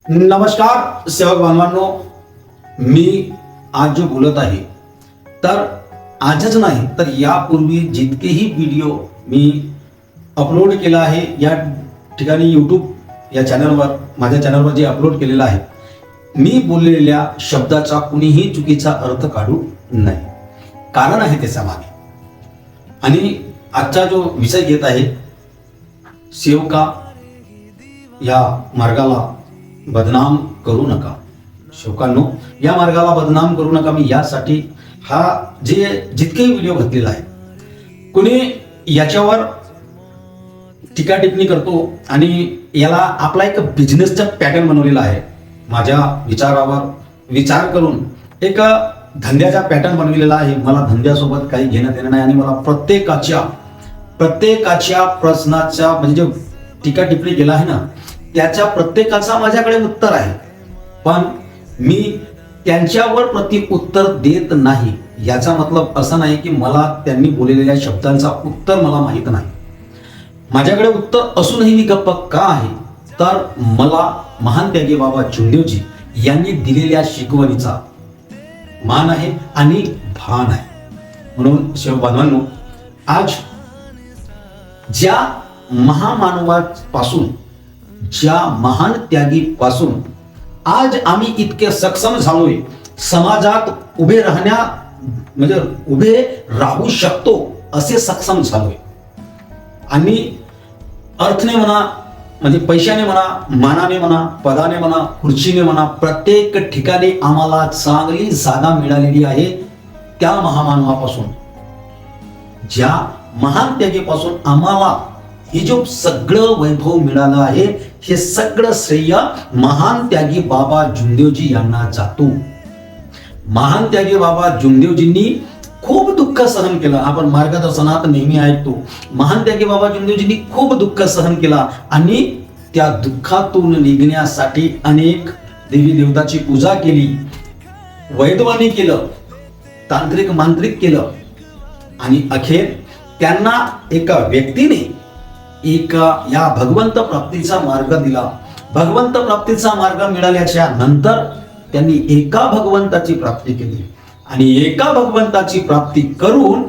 नमस्कार सेवक बांधवांनो, मी आज जो बोलत आहे तर आजच नाही तर यापूर्वी जितकेही व्हिडिओ मी अपलोड केला आहे या ठिकाणी यूट्यूब या चॅनलवर माझ्या चॅनलवर जे अपलोड केलेलं आहे, मी बोललेल्या शब्दाचा कुणीही चुकीचा अर्थ काढू नये. कारण आहे त्याच्या मागे. आणि आजचा जो विषय घेत आहे, सेवका या मार्गाला बदनाम करू नका. शोकांनो, या मार्गाला बदनाम करू नका. मी यासाठी हा जितकेही व्हिडिओ घातलेला आहे, कुणी याच्यावर टीका टिप्पणी करतो आणि याला आपला एक बिझनेसचा पॅटर्न बनवलेला आहे. माझ्या विचारावर विचार करून एक धंद्याचा पॅटर्न बनवलेला आहे. मला धंद्यासोबत काही घेणं देणं नाही आणि मला प्रत्येकाच्या प्रश्नाच्या म्हणजे टीका टिप्पणी केला आहे ना, त्याच्या प्रत्येकाचा माझ्याकडे उत्तर आहे. पण मी त्यांच्यावर प्रति उत्तर देत नाही. याचा मतलब असं नाही की मला त्यांनी बोललेल्या शब्दांचा उत्तर मला माहित नाही. माझ्याकडे उत्तर असूनही मी गप्प का आहे, तर मला महान त्यागी बाबा जुंदेवजी यांनी दिलेल्या शिकवणीचा मान आहे आणि भान आहे. म्हणून सेवक बांधवांनो, आज ज्या महामानवापासून, ज्या महान त्यागीपासून आज आम्ही इतके सक्षम झालोय, समाजात उभे राहू शकतो असे सक्षम झालोय. आणि अर्थने म्हणा, म्हणजे पैशाने म्हणा, मानाने म्हणा, पदाने म्हणा, खुर्चीने म्हणा, प्रत्येक ठिकाणी आम्हाला चांगली जागा मिळालेली आहे. त्या महामानवापासून, ज्या महान त्यागीपासून आम्हाला हे जो सगळं वैभव मिळालं आहे, हे सगळं श्रेय महान त्यागी बाबा जुंदेवजी यांना जातो. महान त्यागी बाबा जुंदेवजींनी खूप दुःख सहन केलं. आपण मार्गदर्शनात नेहमी ऐकतो, महान त्यागी बाबा जुंदेवजींनी खूप दुःख सहन केला आणि त्या दुःखातून निघण्यासाठी अनेक देवी देवताची पूजा केली, वैद्यवानी केलं, तांत्रिक मांत्रिक केलं आणि अखेर त्यांना एका व्यक्तीने या भगवंत प्राप्तीचा मार्ग दिला. भगवंत प्राप्तीचा मार्ग मिळाल्याच्या नंतर त्यांनी एका भगवंताची प्राप्ती केली आणि एका भगवंताची प्राप्ती करून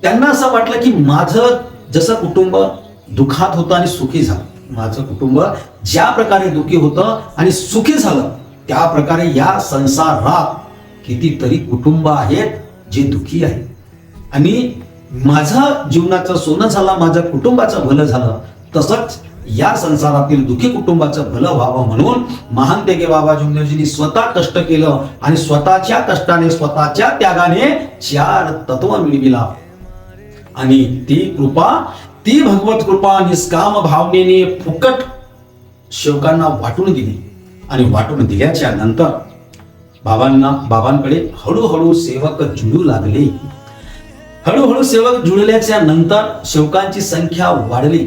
त्यांना असं वाटलं की माझं जसं कुटुंब दुःखात होतं आणि सुखी झालं, माझं कुटुंब ज्या प्रकारे दुःखी होतं आणि सुखी झालं, त्या प्रकारे या संसारात कितीतरी कुटुंब आहेत जे दुःखी आहेत. आणि माझं जीवनाचं सोनं झालं, माझ्या कुटुंबाचं भलं झालं, तसंच या संसारातील दुःखी कुटुंबाचं भलं व्हावं म्हणून महान त्यागी बाबा जुंदेवजींनी स्वतः कष्ट केलं आणि स्वतःच्या कष्टाने, स्वतःच्या त्यागाने 4 तत्व मिळविला. आणि ती भगवत कृपा निष्काम भावनेने फुकट सेवकांना वाटून दिली. आणि वाटून दिल्याच्या नंतर बाबांकडे हळूहळू सेवक जुळू लागले. हळूहळू सेवक जुळल्याच्या नंतर सेवकांची संख्या वाढली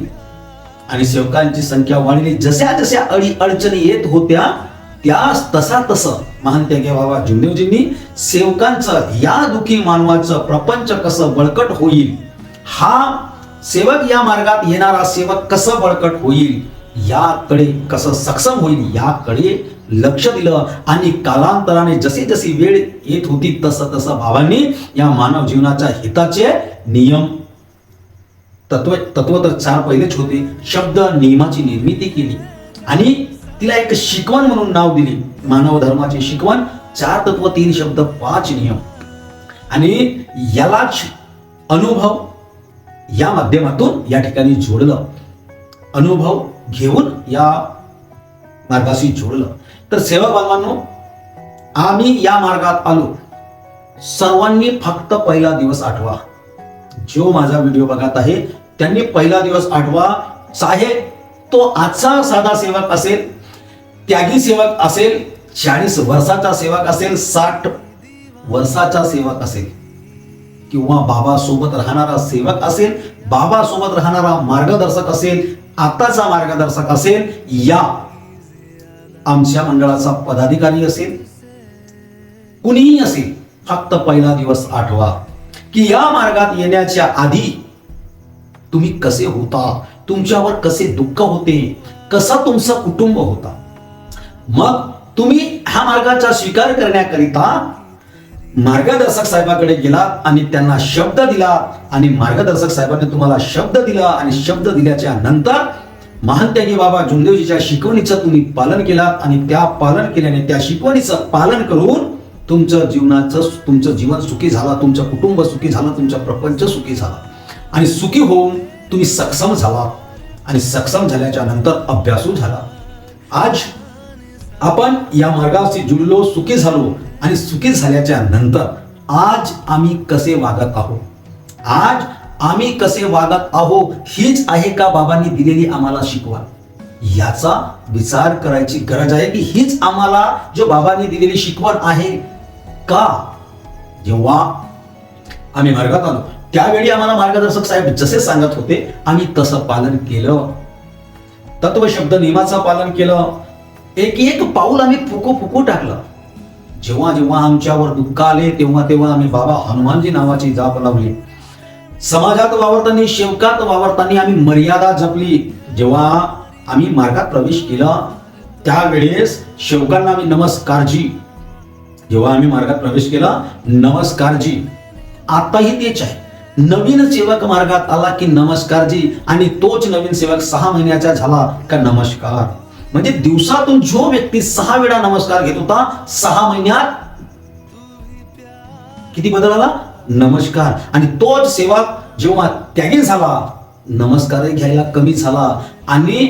आणि सेवकांची संख्या वाढली. जशा जशा अडचणी येत होत्या, तसं महान त्यागी बाबा जुंदेवजींनी सेवकांचं, या दुःखी मानवाचं प्रपंच कसं बळकट होईल, हा सेवक या मार्गात येणारा सेवक कसं बळकट होईल, याकडे कसं सक्षम होईल, याकडे लक्ष दिलं. आणि कालांतराने जशी जशी वेळ येत होती तसं तसं बाबांनी या मानव जीवनाच्या हिताचे नियम, तत्व तर 4 पहिलेच होते, शब्द नियमाची निर्मिती केली आणि तिला एक शिकवण म्हणून नाव दिली. मानव धर्माची शिकवण, 4 तत्व, 3 शब्द, 5 नियम. आणि यालाच अनुभव या माध्यमातून या ठिकाणी जोडलं, अनुभव घेऊन या मार्गाशी जोडलं. तर सेवक बांधवांनो, आम्ही या मार्गात आलो. सर्वांनी फक्त पहिला दिवस आठवा. जो माझा व्हिडिओ बघत आहे त्यांनी पहिला दिवस आठवा. चाहे तो आजचा साधा सेवक असेल, त्यागी सेवक असेल, 40 वर्षाचा सेवक असेल, 60 वर्षाचा सेवक असेल, किंवा बाबा सोबत राहणारा सेवक असेल, बाबा सोबत राहणारा मार्गदर्शक असेल, आताचा मार्गदर्शक असेल, या आमच्या मंडळाचा पदाधिकारी असेल, कुणीही असेल, फक्त पहिला दिवस आठवा की या मार्गात येण्याच्या आधी तुम्ही कसे होता, तुमच्यावर कसे दुःख होते, कसा तुमचा कुटुंब होता. मग तुम्ही ह्या मार्गाचा स्वीकार करण्याकरिता मार्गदर्शक साहेबाकडे गेलात आणि त्यांना शब्द दिला आणि मार्गदर्शक साहेबांनी तुम्हाला शब्द दिला आणि शब्द दिल्याच्या नंतर महानत्यागी बाबा जुमदेवजीच्या शिकवणीचं तुम्ही पालन केलात आणि त्या पालन केल्याने त्या शिकवणीचं पालन करून तुमचं जीवन सुखी झाला, तुमचं कुटुंब सुखी झालं, तुमचा प्रपंच सुखी झाला आणि सुखी होऊन तुम्ही सक्षम झाला आणि सक्षम झाल्याच्या नंतर अभ्यासू झाला. आज आपण या मार्गाशी जुळलो, सुखी झालो आणि सुखी झाल्याच्या नंतर आज आम्ही कसे वागत आहोत, आज आम्ही कसे वागत आहोत हीच आहे का बाबांनी दिलेली आम्हाला शिकवण. याचा विचार करायची गरज आहे की हीच आम्हाला जो बाबांनी दिलेली शिकवण आहे का. जेव्हा आम्ही मार्गात आलो त्यावेळी आम्हाला मार्गदर्शक साहेब जसे सांगत होते आम्ही तसं पालन केलं, तत्व शब्द नियमाचं पालन केलं, एक पाऊल आम्ही फुकू टाकलं. जेव्हा जेव्हा आमच्यावर दुःख आले तेव्हा तेव्हा आम्ही बाबा हनुमानजी नावाची जाप लावली. समाजात वावरताना, सेवकात वावरताना आम्ही मर्यादा जपली. जेव्हा आम्ही मार्गात प्रवेश केला त्यावेळेस सेवकांना आम्ही नमस्कारजी. जेव्हा आम्ही मार्गात प्रवेश केला नमस्कारजी. आताही तेच आहे. नवीन सेवक मार्गात आला की नमस्कारजी आणि तोच नवीन सेवक 6 महिन्याचा झाला का नमस्कार. म्हणजे दिवसातून जो व्यक्ती 6 वेळा नमस्कार घेत होता 6 महिन्यात किती बदल आला, नमस्कार. आणि तोच सेवक जेव्हा त्यागी झाला नमस्कारही घ्यायला कमी झाला आणि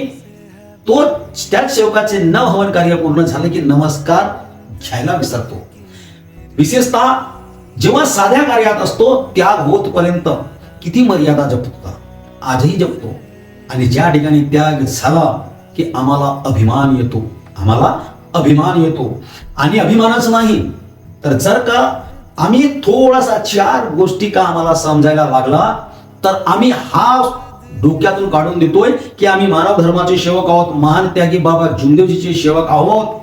तो त्याच सेवकाचे न हवन कार्य पूर्ण झाले की नमस्कार घ्यायला विसरतो. विशेषतः जेव्हा साध्या कार्यात असतो त्याग होतपर्यंत किती मर्यादा जपत होता, आजही जपतो. आणि ज्या ठिकाणी त्याग झाला की आम्हाला अभिमान येतो, आम्हाला अभिमान येतो. आणि अभिमानच नाही तर जर का आम्ही थोडासा 4 गोष्टी का आम्हाला समजायला लागला तर आम्ही हा डोक्यातून काढून देतोय की आम्ही मानव धर्माचे सेवक आहोत, महान त्यागी बाबा जुमदेवजीचे सेवक आहोत.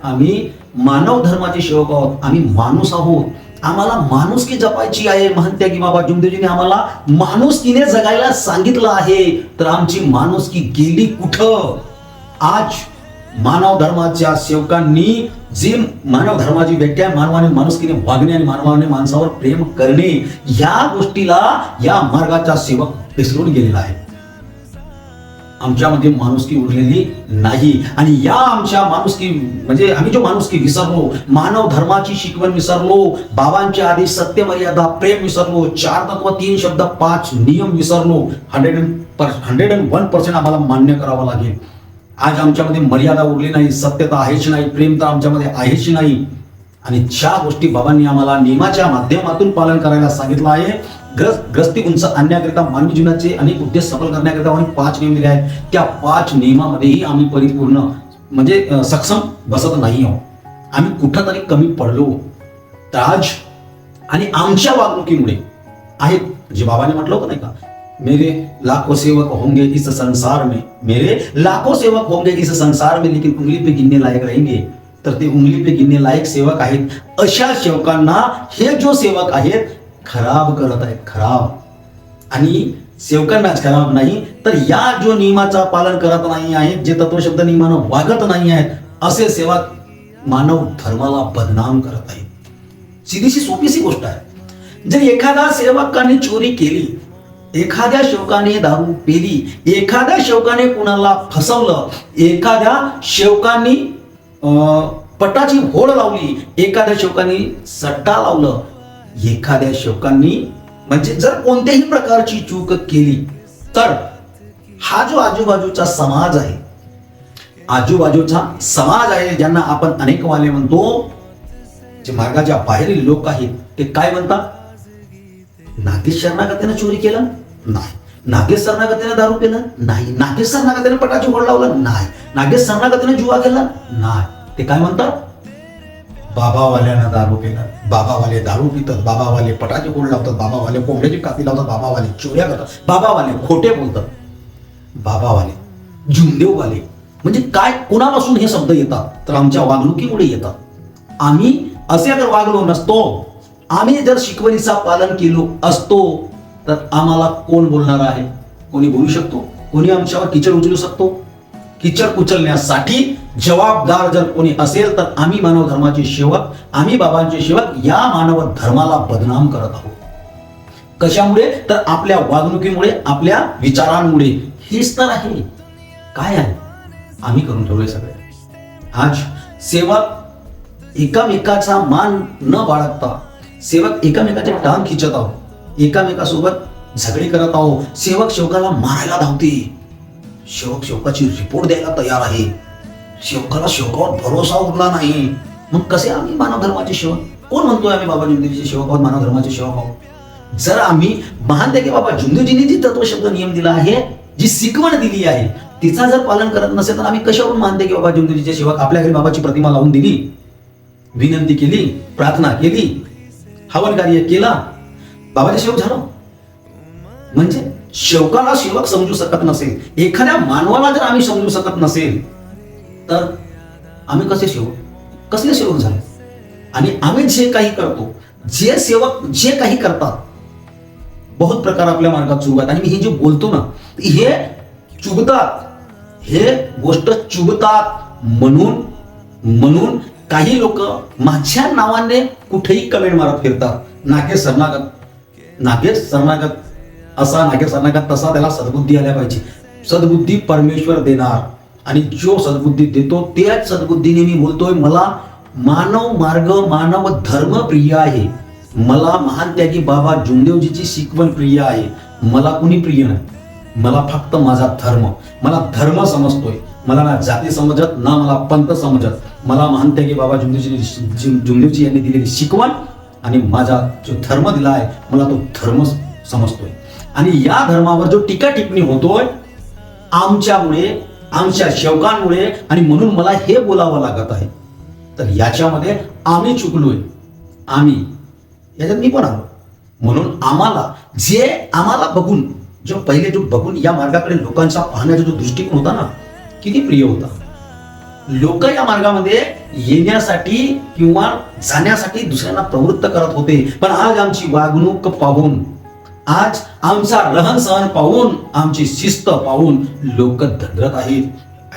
आम्ही मानव धर्माचे सेवक आहोत, आम्ही माणूस आहोत, आम्हाला माणुसकी जपायची आहे. महान त्यागी बाबा जुमदेवजीने आम्हाला माणुसकीने जगायला सांगितलं आहे. तर आमची माणुसकी गेली कुठं. आज मानव धर्माच्या सेवकांनी जी मानव धर्माची व्याख्या मानवाने माणुसकीने वागणे आणि मानवाने माणसावर प्रेम करणे या गोष्टीला या मार्गाचा सेवक विसरून गेलेला आहे. आमच्यामध्ये माणुसकी उरलेली नाही आणि या आमच्या माणुसकी म्हणजे आम्ही जो माणुसकी विसरलो, मानव धर्माची शिकवण विसरलो, बाबांचे आदेश, सत्य, मर्यादा, प्रेम विसरलो, 4 तत्व, 3 शब्द, 5 नियम विसरलो. 101% आम्हाला मान्य करावं लागेल. आज आमच्यामध्ये मर्यादा उरली नाही, सत्यता आहेच नाही, प्रेम तर आमच्यामध्ये आहेच नाही. आणि ज्या गोष्टी बाबांनी आम्हाला नियमाच्या माध्यमातून पालन करायला सांगितलं आहे, ग्रस्ती उंच आणण्याकरिता मानवी जीवनाचे अनेक उद्देश सफल करण्याकरिता आम्ही 5 नियम दिले आहेत. त्या 5 नियमामध्येही आम्ही परिपूर्ण म्हणजे सक्षम बसत नाही आहोत. आम्ही कुठंतरी कमी पडलो. तर आज आणि आमच्या वागणुकीमुळे आहेत जे बाबांनी म्हटलं होतं नाही का, मेरे लाखों सेवक होंगे इस संसार में, मेरे लाखों सेवक होंगे इस संसार में, लेकिन उंगली पे गिनने लायक रहेंगे. तर ते उंगली पे गिनने लायक सेवक आहेत. अशा सेवकांना हे जो सेवक आहेत खराब करत आहेत, खराब. आणि सेवकांनाच खराब नाही तर या जो नियमाचा पालन करत नाही आहेत, जे तत्वशब्द नियमानं वागत नाही आहेत असे सेवक मानव धर्माला बदनाम करत आहेत. सीधीशी सोपीशी गोष्ट आहे. जर एखाद्या सेवकाने चोरी केली, एखाद्या सेवकाने दारू पेली, एखाद्या सेवकाने कुणाला फसवलं, एखाद्या सेवकाने पटाची होड लावली, एखाद्या सेवकाने सट्टा लावलं, एखाद्या सेवकांनी म्हणजे जर कोणत्याही प्रकारची चूक केली तर हा जो आजूबाजूचा समाज आहे, आजूबाजूचा समाज आहे ज्यांना आपण अनेक वाले म्हणतो, जे मार्गाच्या बाहेरील लोक आहेत ते काय म्हणतात, नागेश शरणागतीने चोरी केलं नाही, नागेश शरणागतीने दारू पिलं नाही, नागेश शरणागतीने पटाची होड लावलं नाही, नागेश शरणागतीने जुवा केला नाही. ते काय म्हणतात, बाबावाल्यानं दारू पिलं, बाबावाले दारू पितात, बाबावाले पटाची होड लावतात, बाबावाले कोंबड्याची काती लावतात, बाबावाले चोऱ्या करतात, बाबावाले खोटे बोलतात, बाबावाले जुमदेववाले. म्हणजे काय, कुणापासून हे शब्द येतात तर आमच्या वागणुकीमुळे येतात. आम्ही असे जर वागलो नसतो, आम्ही जर शिकवणीचा पालन केलो असतो तर आम्हाला कोण बोलणार आहे, कोणी बोलू शकतो, कोणी आमच्यावर किचड उचलू शकतो, किचड उचलण्यासाठी जबाबदार जर कोणी असेल तर आम्ही मानव धर्माचे सेवक, आम्ही बाबांचे सेवक या मानव धर्माला बदनाम करत आहोत. कशामुळे? तर आपल्या वागणुकीमुळे, आपल्या विचारांमुळे. हेच तर आहे. काय आहे? आम्ही करून ठेवलंय सगळे. आज सेवक एकामेकाचा मान न बाळगता सेवक एकामेकाचे टांग खिचत आहोत, एकामेकासोबत झगडे करत आहोत. सेवक सेवकाला मारायला धावते, सेवक सेवकाची रिपोर्ट द्यायला तयार आहे, सेवकाला सेवकावर भरोसा उरला नाही. मग कसे आम्ही मानव धर्माचे सेवक? कोण म्हणतोय आम्ही बाबा जुमदेवजीचे सेवक आहोत, मानव धर्माचे सेवक आहोत? जर आम्ही महान की बाबा जुमदेवजींनी जी तत्वशब्द नियम दिला आहे, जी शिकवण दिली आहे, तिचा जर पालन करत नसेल तर आम्ही कशावरून मानते की बाबा जुमदेवजीचे सेवक? आपल्या घरी बाबाची प्रतिमा लावून दिली, विनंती केली, प्रार्थना केली, हवन कार्य केला, बाबाचे सेवक झालो. म्हणजे सेवकाला सेवक समजू शकत नसेल, एखाद्या मानवाला जर आम्ही समजू शकत नसेल तर आम्ही कसे सेवक, कसले सेवक झाले? आणि आम्ही जे काही करतो, जे सेवक जे काही करतात, बहुत प्रकार आपल्या मार्गात चुकतात. आणि मी हे जे बोलतो ना, हे चुकतात, हे गोष्ट चुकतात म्हणून काही लोक माझ्या नावाने कुठेही कमेंट मारत फिरतात. नागेश सरनागत असा, नागेश सरनागत तसा. त्याला सद्बुद्धी आल्या पाहिजे. सद्बुद्धी परमेश्वर देणार, आणि जो सद्बुद्धी देतो त्याच सद्बुद्धीने मी बोलतोय. मला मानव मार्ग, मानव धर्म प्रिय आहे. मला महान त्यागी बाबा जुमदेवजीची शिकवण प्रिय आहे. मला कुणी प्रिय नाही. मला फक्त माझा धर्म, मला धर्म समजतोय. मला ना जाती समजत, ना मला पंथ समजत. मला महान त्यागी बाबा जुमदेवजी यांनी दिलेली शिकवण आणि माझा जो धर्म दिला आहे, मला तो धर्म समजतोय. आणि या धर्मावर जो टीका टिप्पणी होतोय आमच्यामुळे, आमच्या सेवकांमुळे, आणि म्हणून मला हे बोलावं लागत आहे. तर याच्यामध्ये आम्ही चुकलोय, आम्ही याच्यात मी पण आलो. म्हणून आम्हाला बघून, जो पहिले जो बघून या मार्गाकडे लोकांचा पाहण्याचा जो दृष्टिकोन होता ना, किती प्रिय होता. लोक या मार्गामध्ये येण्यासाठी किंवा जाण्यासाठी दुसऱ्यांना प्रवृत्त करत होते. पण आज आमची वागणूक पाहून, आज आमचा रहन सहन पाहून, आमची शिस्त पाहून लोक धंदरत आहेत.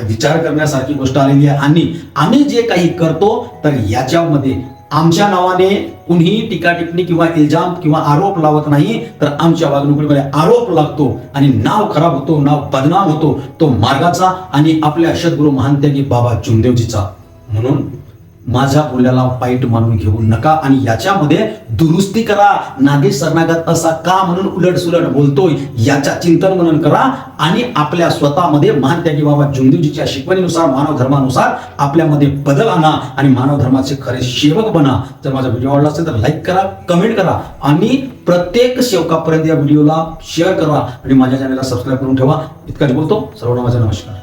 विचार करण्यासारखी गोष्ट आलेली आहे. आणि आम्ही जे काही करतो तर याच्यामध्ये आमच्या नावाने कुणीही टीका टिप्पणी किंवा इल्जाम किंवा आरोप लावत नाही, तर आमच्या वागणुकीमध्ये आरोप लागतो आणि नाव खराब होतो, नाव बदनाम होतो, तो मार्गाचा आणि आपल्या सद्गुरू महान त्यागी बाबा जुमदेवजीचा. म्हणून माझ्या बोलण्याला वाईट मानून घेऊ नका आणि याच्यामध्ये दुरुस्ती करा. नागेश सरनागत असा का म्हणून उलट सुलट बोलतोय याच्या चिंतन मनन करा आणि आपल्या स्वतःमध्ये महान त्यागी बाबा जुमदेवजीच्या शिकवणीनुसार, मानव धर्मानुसार आपल्यामध्ये बदल आणा आणि मानव धर्माचे खरे सेवक बना. जर माझा व्हिडिओ आवडला असेल तर लाईक करा, कमेंट करा आणि प्रत्येक सेवकापर्यंत या व्हिडिओला शेअर करा आणि माझ्या चॅनलला सबस्क्राईब करून ठेवा. इतकंच बोलतो. सर्वांना माझा नमस्कार.